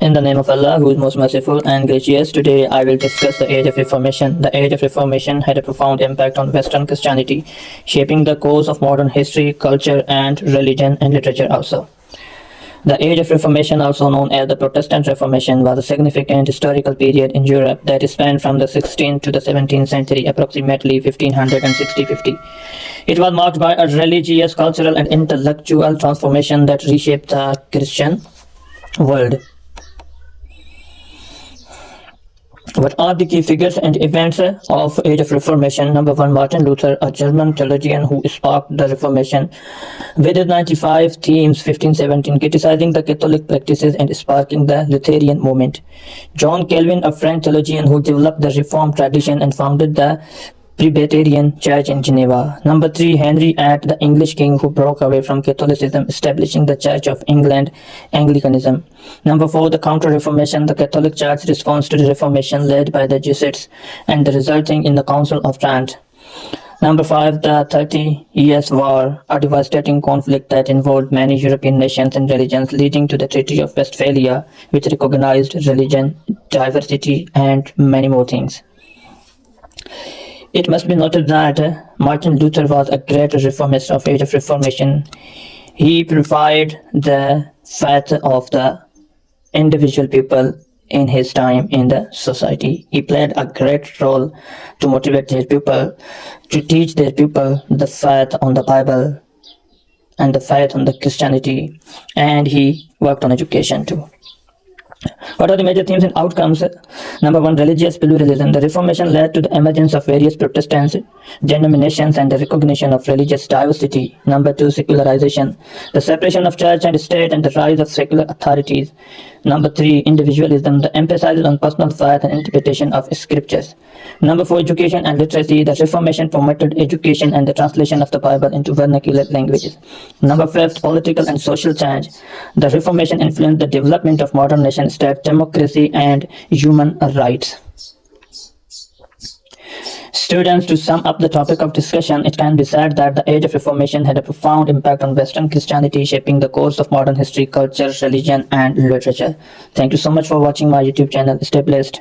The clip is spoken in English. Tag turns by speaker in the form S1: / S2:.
S1: In the name of Allah, who is most merciful and gracious, today I will discuss the Age of Reformation. The Age of Reformation had a profound impact on Western Christianity, shaping the course of modern history, culture, and religion and literature also. The Age of Reformation, also known as the Protestant Reformation, was a significant historical period in Europe that spanned from the 16th to the 17th century, approximately 1500 and 1650. It was marked by a religious, cultural, and intellectual transformation that reshaped the Christian world. What are the key figures and events of Age of Reformation? Number 1, Martin Luther, a German theologian who sparked the Reformation with his 95 Themes 1517, criticizing the Catholic practices and sparking the Lutheran movement. John Calvin, a French theologian who developed the Reformed tradition and founded the Presbyterian Church in Geneva. Number 3, Henry VIII, the English king who broke away from Catholicism, establishing the Church of England, Anglicanism. Number 4, the Counter-Reformation, the Catholic Church's response to the Reformation led by the Jesuits and resulting in the Council of Trent. Number 5, the 30 Years' War, a devastating conflict that involved many European nations and religions, leading to the Treaty of Westphalia, which recognized religion, diversity, and many more things. It must be noted that Martin Luther was a great reformist of Age of Reformation. He provided the faith of the individual people in his time in the society. He played a great role to motivate their people, to teach their people the faith on the Bible and the faith on the Christianity, and he worked on education too. What are the major themes and outcomes? Number 1, religious pluralism. The Reformation led to the emergence of various Protestant denominations and the recognition of religious diversity. Number 2, secularization. The separation of church and state and the rise of secular authorities. Number 3, individualism. The emphasis on personal faith and interpretation of scriptures. Number 4, education and literacy. The Reformation promoted education and the translation of the Bible into vernacular languages. Number 5, political and social change. The Reformation influenced the development of modern nation-state, democracy, and human rights. Students, to sum up the topic of discussion, it can be said that the Age of Reformation had a profound impact on Western Christianity, shaping the course of modern history, culture, religion, and literature. Thank you so much for watching my YouTube channel. Stay blessed.